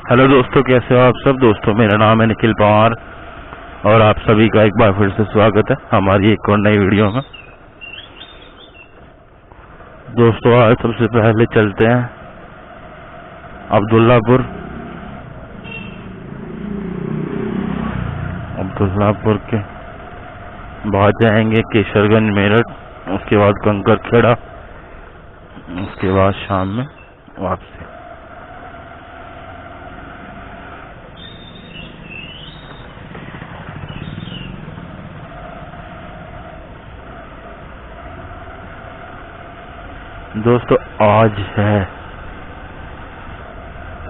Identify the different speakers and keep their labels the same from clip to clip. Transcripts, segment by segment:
Speaker 1: Hello दोस्तों, कैसे हो आप सब। दोस्तों, मेरा नाम है निखिल पवार और आप सभी का एक बार फिर से स्वागत है हमारी एक और नई वीडियो में। दोस्तों, आज सबसे पहले चलते हैं अब्दुल्लापुर के बाद जाएंगे केसरगंज मेरठ, उसके बाद कंकरखेड़ा, उसके बाद शाम में वापसी। दोस्तों, आज है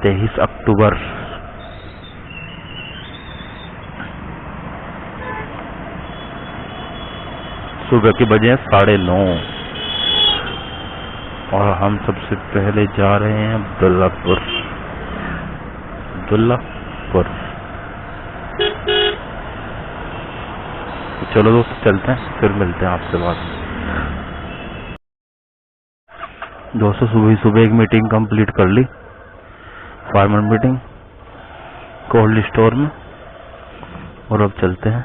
Speaker 1: 23 अक्टूबर। सुबह के बजे हैं 9:30 और हम सबसे पहले जा रहे हैं अब्दुल्लापुर। चलो दोस्तों, चलते हैं, फिर मिलते हैं आपसे बाद में। दोस्तों, सुबह एक मीटिंग कंप्लीट कर ली, फार्मर मीटिंग कोल्ड स्टोर में, और अब चलते हैं।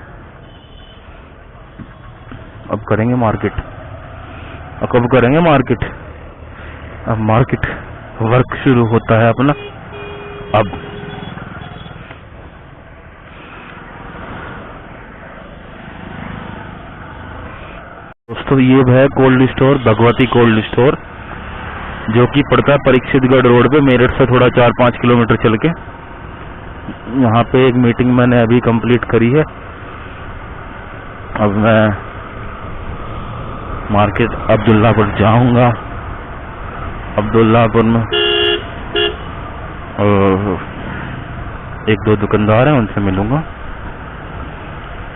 Speaker 1: अब करेंगे मार्केट। अब कब करेंगे मार्केट? अब मार्केट वर्क शुरू होता है अपना। अब दोस्तों, ये है cold store, Bhagwati cold store, जो कि पड़ता है परीक्षितगढ़ रोड पे, मेरठ से थोड़ा 4-5 किलोमीटर चल के। यहाँ पे एक मीटिंग मैंने अभी कंप्लीट करी है। अब मैं मार्केट अब्दुल्लापुर जाऊंगा। अब्दुल्लापुर में एक दो दुकानदार हैं, उनसे मिलूंगा।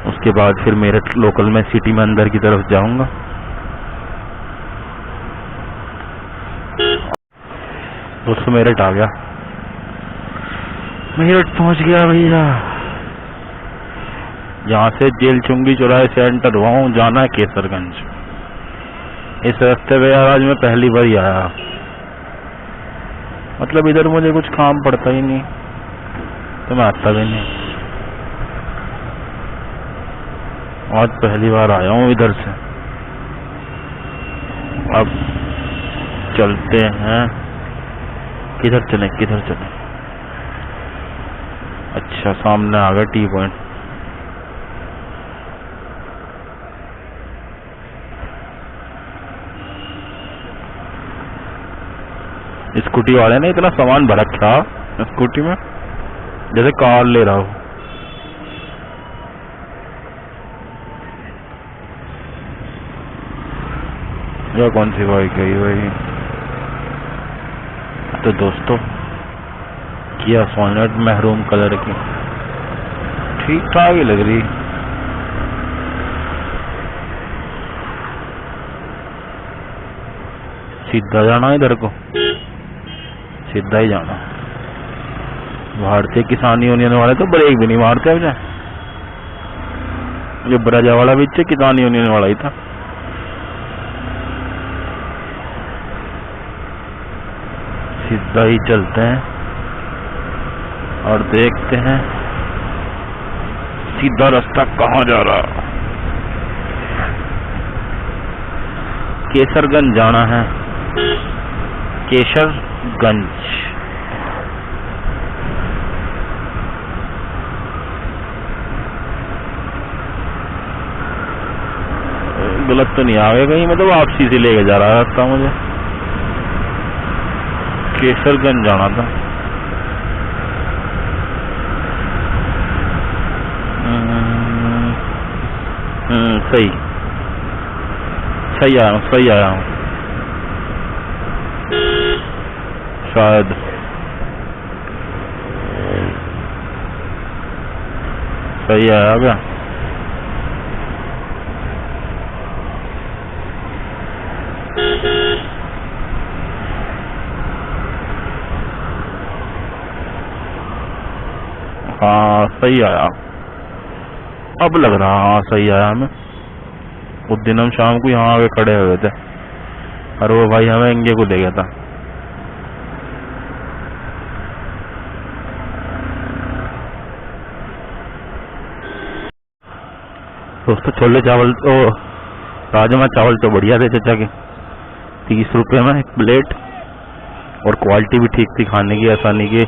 Speaker 1: उसके बाद फिर मेरठ लोकल में सिटी में अंदर की तरफ जाऊंगा। दोस्तों, मेरठ आ गया, मेरठ पहुंच गया भैया। यहाँ से जेल चुंगी चौराहे से एंटर हुआ हूँ, जाना है केसरगंज। इस रास्ते पे यार आज मैं पहली बार ही आया, मतलब इधर मुझे कुछ काम पड़ता ही नहीं तो मैं आता भी नहीं। आज पहली बार आया हूँ इधर से। अब चलते हैं, किधर चलें? अच्छा, सामने आ गया टी पॉइंट। स्कूटी वाले ने इतना सामान भर रखा स्कूटी में, जैसे कार ले रहा हो। यह कौन सी बाइक है ये भाई? तो दोस्तों, किया सोनेट महरूम कलर की, ठीक ठाक ही लग रही। सीधा जाना इधर को, सीधा ही जाना। भारतीय किसान यूनियन वाले तो ब्रेक भी नहीं मारते। अब जो ब्रजा वाला बीच किसान यूनियन वाला ही था। सीधा ही चलते हैं और देखते हैं सीधा रास्ता कहाँ जा रहा। केसरगंज जाना है, केसरगंज। गलत तो नहीं आ गया कहीं? मतलब वापसी से लेके जा रहा रास्ता मुझे। केसरगंज जाना था। सही आया हूँ शायद। सही आया क्या? हाँ, सही आया। अब लग रहा, हाँ सही आया हमें। उस दिन हम शाम को यहाँ आके खड़े हुए थे और वो भाई हमें इंगे को ले गया था। दोस्तों छोले चावल तो राजमा चावल तो बढ़िया थे चाचा के, 30 रुपए में एक प्लेट, और क्वालिटी भी ठीक थी खाने की, आसानी की।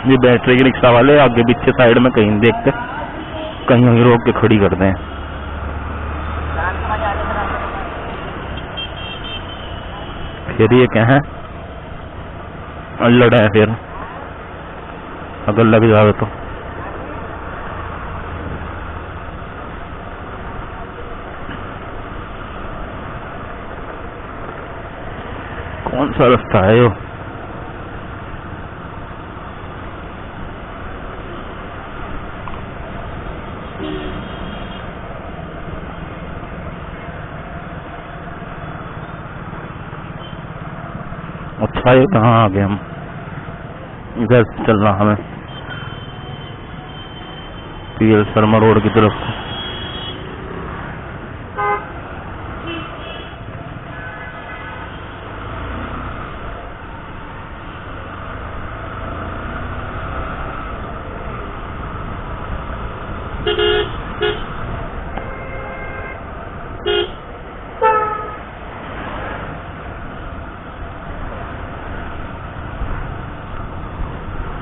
Speaker 1: ये बैटरी के रिक्शा वाले आगे पीछे साइड में कहीं देखते, कहीं वहीं रोक के खड़ी करते हैं। फिर ये क्या है, लड़ा है फिर अगर लग जाए तो। कौन सा रास्ता है यो? अच्छा ये कहाँ आ गए हम, इधर चलना हमें पीएल शर्मा रोड की तरफ।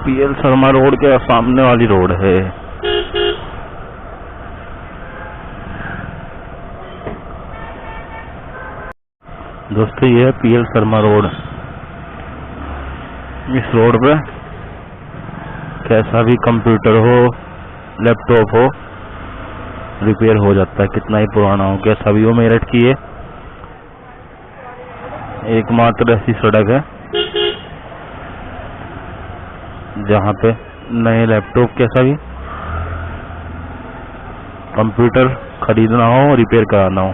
Speaker 1: पीएल शर्मा रोड के सामने वाली रोड है। दोस्तों ये है पीएल शर्मा रोड। इस रोड पे कैसा भी कंप्यूटर हो, लैपटॉप हो, रिपेयर हो जाता है, कितना ही पुराना हो, कैसा भी हो। मेरठ की ये एकमात्र ऐसी सड़क है जहाँ पे नए लैपटॉप, कैसा भी कंप्यूटर खरीदना हो, रिपेयर कराना हो,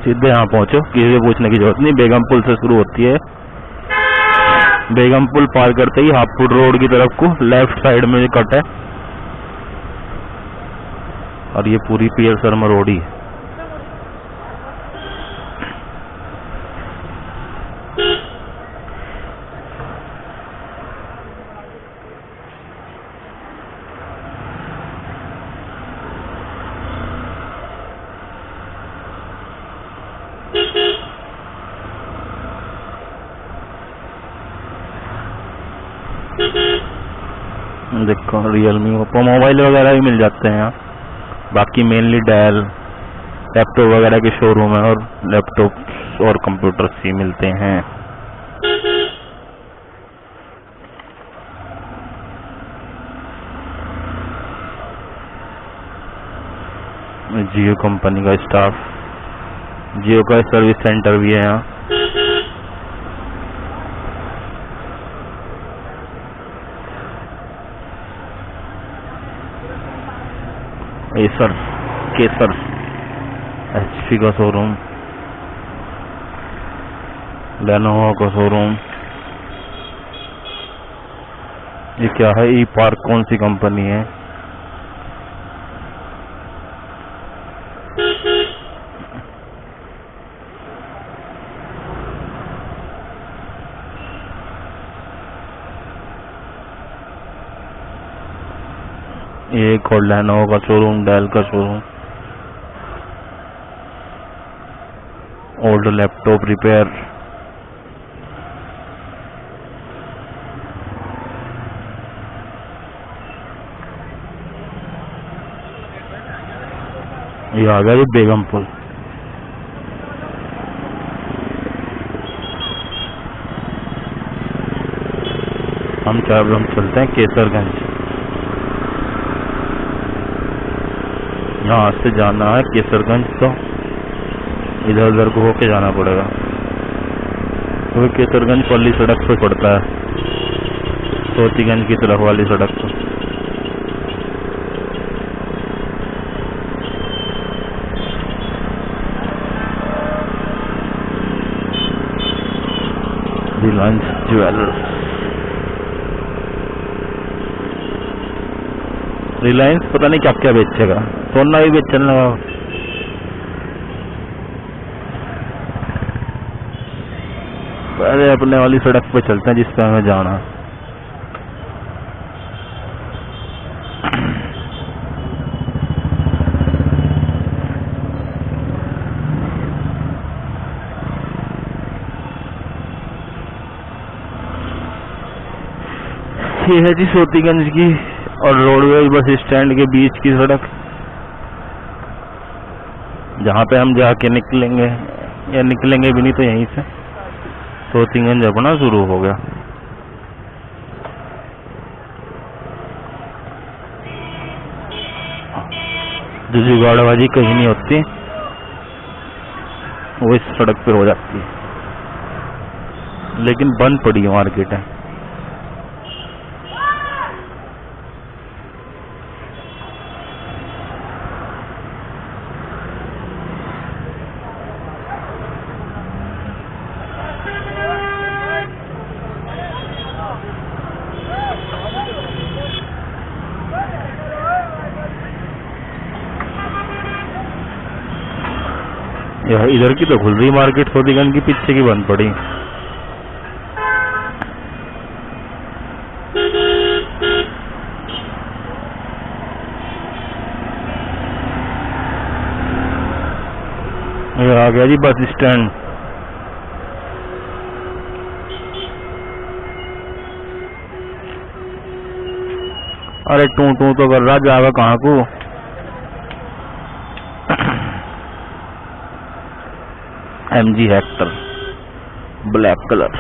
Speaker 1: सीधे यहाँ पहुंचो, किसी से पूछने की जरूरत नहीं। बेगम पुल से शुरू होती है, बेगम पुल पार करते ही हापुड़ रोड की तरफ को लेफ्ट साइड में कट है, और ये पूरी पीएल शर्मा रोड ही है। देखो रियलमी, ओप्पो मोबाइल वगैरह भी मिल जाते हैं यहाँ। बाकी मेनली डेल लैपटॉप वगैरह के शोरूम है, और लैपटॉप और कंप्यूटर्स ही मिलते हैं। जियो कंपनी का स्टाफ, जियो का सर्विस सेंटर भी है यहाँ। एसर, केसर, एचपी का शोरूम, लेनोवो का शोरूम। ये क्या है, ई पार्क कौन सी कंपनी है? एक और लेनोवो का शोरूम, डेल का शोरूम, ओल्ड लैपटॉप रिपेयर। ये आ गया बेगम पुल। हम चलते हैं केसरगंज। यहाँ से जाना है केसरगंज, तो इधर उधर को होके जाना पड़ेगा, तो केसरगंज पल्ली सड़क पे पड़ता है, सोतीगंज की तरफ वाली सड़क पे। रिलायंस ज्वेलर्स, रिलायंस पता नहीं क्या क्या बेचेगा, सोना भी बेचने लगा। पहले अपने वाली सड़क पे चलते हैं जिस पे हमें जाना है। ये है जी सोतीगंज की और रोडवेज बस स्टैंड के बीच की सड़क, जहाँ पे हम जाके निकलेंगे, या निकलेंगे भी नहीं तो यहीं से सोतीगंज अपना शुरू हो गया। जो जुगाड़बाजी कहीं नहीं होती वो इस सड़क पे हो जाती है, लेकिन बंद पड़ी है मार्केट है। यह इधर की तो खुल रही मार्केट, सोतीगंज की पीछे की बंद पड़ी। ये आ गया जी बस स्टैंड। अरे टू टू तो कर रहा, जाएगा कहाँ को। MG Hector black colour,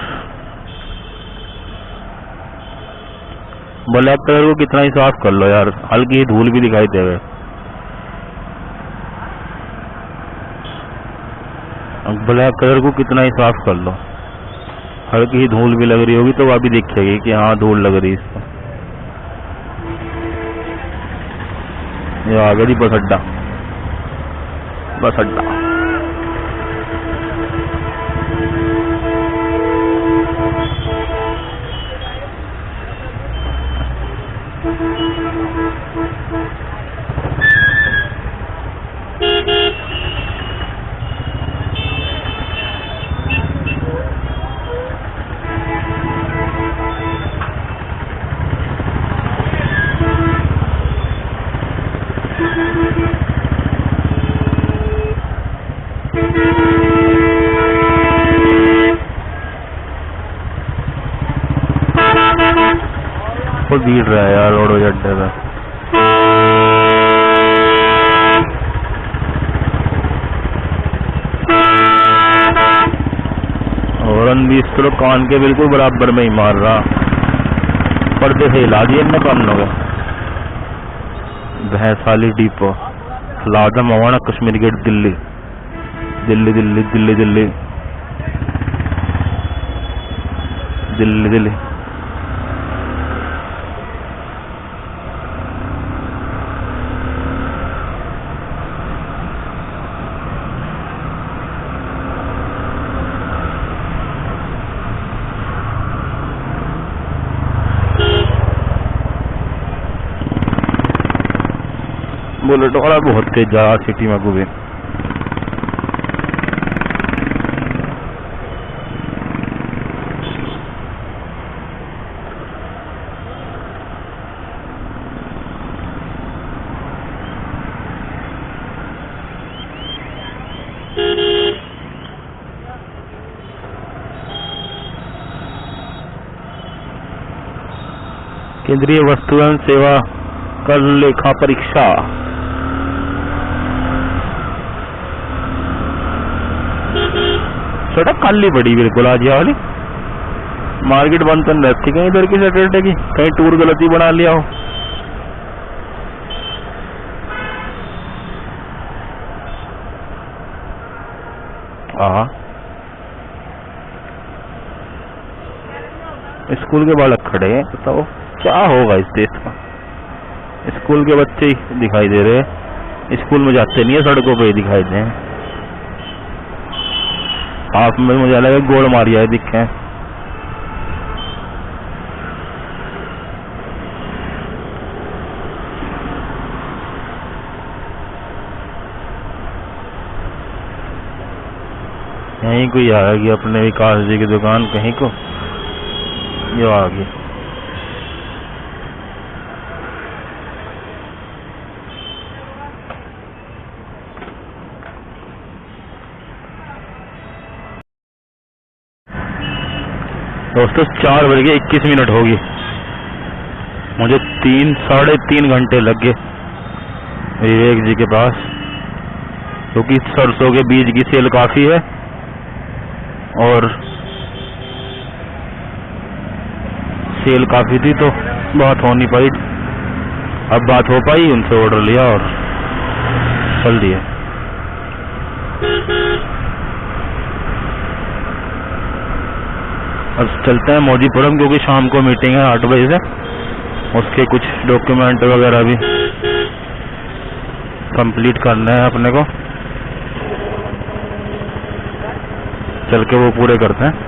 Speaker 1: black colour को कितना ही साफ कर लो यार, हल्की धूल भी दिखाई देवे। ब्लैक कलर को कितना ही साफ कर लो, हल्की ही धूल भी लग रही होगी तो वह भी दिखेगी कि हाँ धूल लग रही है इसको। ये आ गई बस अड्डा, बस अड्डा। वो भीड़ रहा है यार रोडवेज अड्डे पे। हॉर्न भी इस तरह कान के बिल्कुल बराबर में ही मार रहा, पर्दे से हिला दिए इनने कानों के। भैंसाली डिपो, लादा मवाना, कश्मीर गेट, दिल्ली दिल्ली दिल्ली दिल्ली दिल्ली दिल्ली दिल्ली। बुलेट वाला बहुत तेज जा रहा सिटी में घूमे। केंद्रीय वस्तु एवं सेवा कर लेखा परीक्षा, सड़क खाली पड़ी बिल्कुल आज ये वाली। मार्केट बंद तो नहीं रखी कहीं इधर की सैटरडे की, कहीं टूर गलती बना लिया हो। हाँ स्कूल के बालक खड़े हैं, बताओ क्या होगा इस देश का। स्कूल के बच्चे ही दिखाई दे रहे हैं, स्कूल में जाते नहीं है, सड़कों पे ही दिखाई दे। आप में मुझे लगा गोल मारिया है दिखे। कहीं कोई आएगी अपने विकास जी की दुकान कहीं को, ये आ गई। दोस्तों 4 बज के 21 मिनट होगी, मुझे 3-3.5 घंटे लग गए विवेक जी के पास, क्योंकि सरसों के बीज की सेल काफी है और सेल काफी थी तो बात हो नहीं पाई। अब बात हो पाई, उनसे ऑर्डर लिया और चल दिया। अब चलते हैं मौजीपुरम, क्योंकि शाम को मीटिंग है 8 बजे से, उसके कुछ डॉक्यूमेंट वगैरह भी कंप्लीट करने हैं अपने को, चल के वो पूरे करते हैं।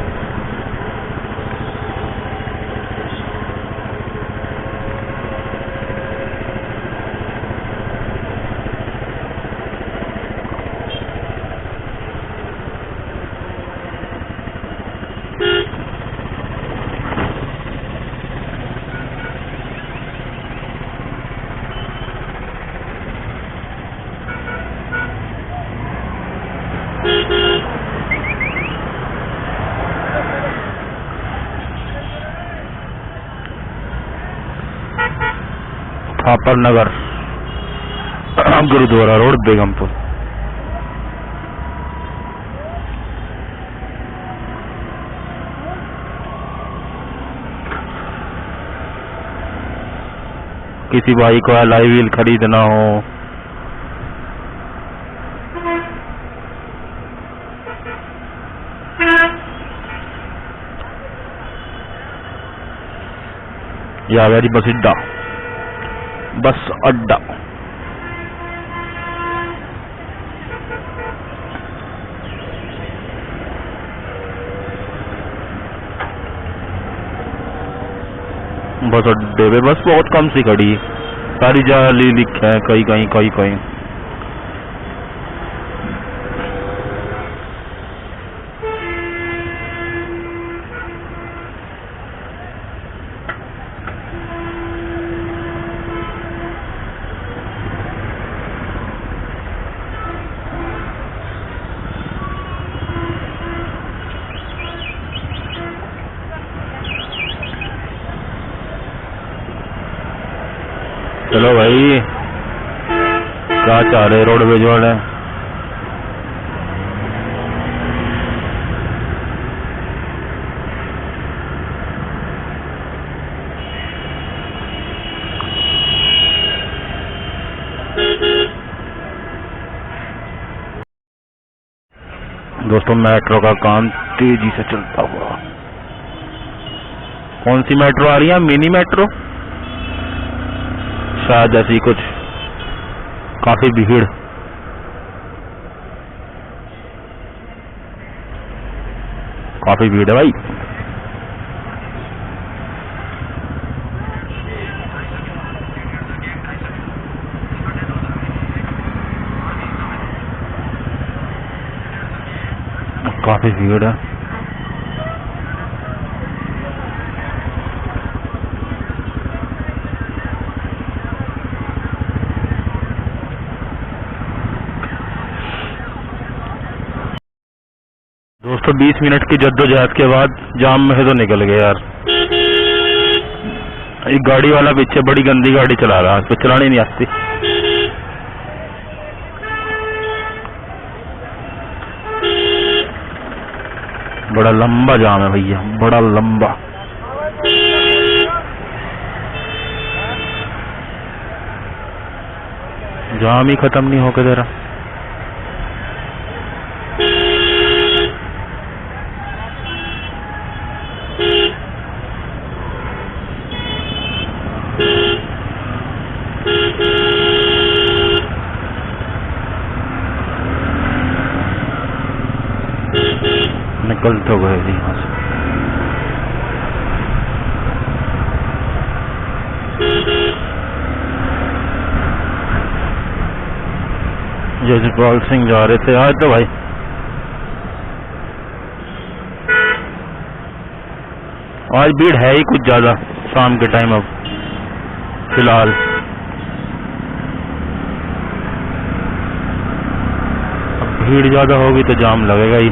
Speaker 1: थापर नगर, गुरुद्वारा रोड, बेगमपुर। किसी भाई को एलआई व्हील खरीदना हो, या वेरी बस अड्डा, बस अड्डा। बस अड्डे पे बस बहुत कम सी खड़ी है, सारी जाली लिखे है, कहीं कहीं कहीं कहीं। चलो भाई, क्या चाह रहे रोडवेज वाले? दोस्तों मेट्रो का काम तेजी से चलता हुआ। कौन सी मेट्रो आ रही है? मिनी मेट्रो शायद, ऐसी कुछ। काफी भीड़, काफी भीड़ है भाई। काफी भीड़ है। दोस्तों 20 मिनट की जद्दोजहद के बाद जाम में से तो निकल गए यार। एक गाड़ी वाला पीछे बड़ी गंदी गाड़ी चला रहा है, उसको चलानी नहीं आती। बड़ा लंबा जाम है भैया, बड़ा लंबा। जाम ही खत्म नहीं होकर दे रहा। निकल तो गए जी यहाँ से। जसपाल सिंह जा रहे थे आज तो भाई। आज भीड़ है ही कुछ ज्यादा शाम के टाइम। अब फिलहाल अब भीड़ ज्यादा होगी तो जाम लगेगा ही,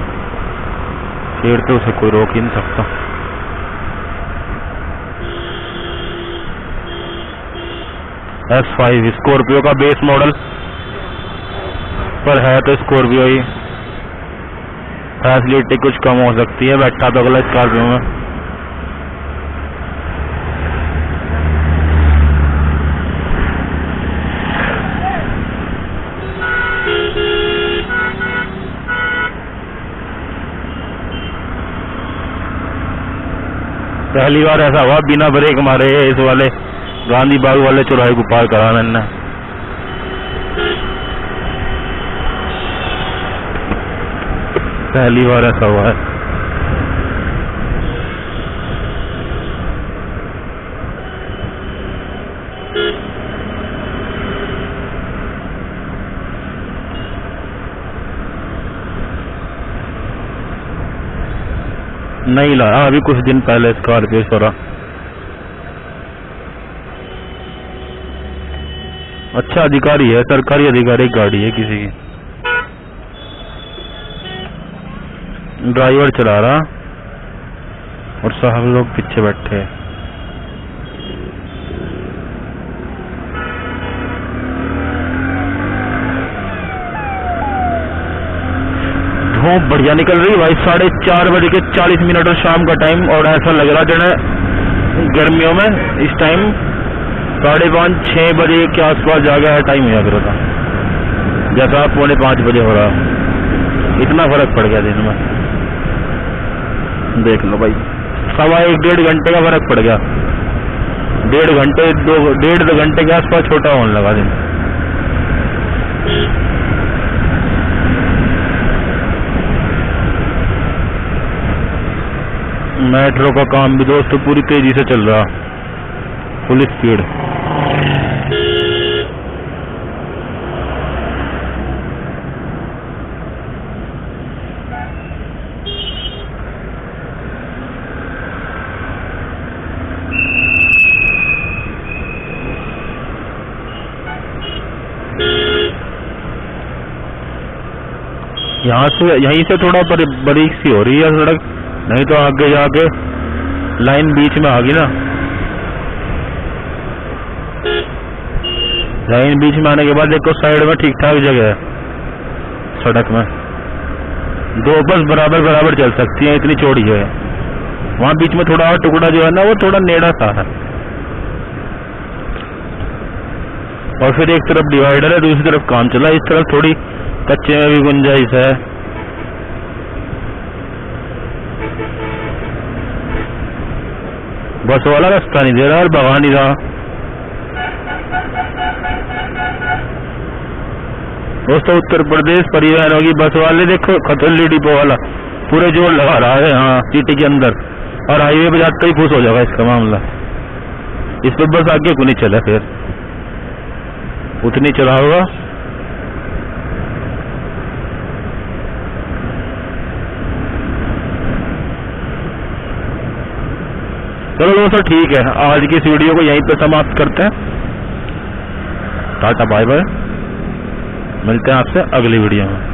Speaker 1: फिर तो उसे कोई रोक ही नहीं सकता। S5 स्कॉर्पियो का बेस मॉडल पर है तो स्कॉर्पियो ही, फैसिलिटी कुछ कम हो सकती है, बैठा तो अगला स्कॉर्पियो में। पहली बार ऐसा हुआ बिना ब्रेक मारे इस वाले गांधी बाग वाले चौराहे को पार करा मैंने। पहली बार ऐसा हुआ है। नहीं लाया अभी कुछ दिन पहले स्कॉर्पियो छोरा। अच्छा अधिकारी है, सरकारी अधिकारी गाड़ी है किसी की। ड्राइवर चला रहा और साहब लोग पीछे बैठे हैं। धूप बढ़िया निकल रही भाई, 4:30 बजे के 40 मिनट और शाम का टाइम, और ऐसा लग रहा जैसे गर्मियों में इस टाइम 5:30-6 बजे के आसपास जाके टाइम हुआ करो था, जैसा 4:45 बजे हो रहा। इतना फर्क पड़ गया दिन में, देख लो भाई। 1.5-1.5 घंटे का फर्क पड़ गया, 1.5 घंटे के आसपास छोटा होने लगा दिन। मेट्रो का काम भी दोस्तों पूरी तेजी से चल रहा, फुल स्पीड। यहाँ से यहीं से थोड़ा बारीक सी हो रही है सड़क, नहीं तो आगे जाके लाइन बीच में आ गई ना। लाइन बीच में आने के बाद देखो साइड में ठीक ठाक जगह है सड़क में, 2 बस बराबर चल सकती है, इतनी चौड़ी है। वहां बीच में थोड़ा और टुकड़ा जो है ना वो थोड़ा नेड़ा सा है, और फिर एक तरफ डिवाइडर है, दूसरी तरफ काम चला, इस तरफ थोड़ी कच्चे में भी गुंजाइश है। बस वाला रास्ता नहीं दे रहा और भगा नहीं रहा। दोस्तों उत्तर प्रदेश परिवहन की बस वाले देखो, खतरली डिपो वाला पूरे जोर लगा रहा है हाँ सिटी के अंदर, और हाईवे पे जाकर ही खुश हो जाएगा इसका मामला। इस पर बस आगे को नहीं चला, फिर उतनी चला होगा। चलो दोस्तों ठीक है, आज की इस वीडियो को यहीं पे समाप्त करते हैं। टाटा बाय बाय, मिलते हैं आपसे अगली वीडियो में।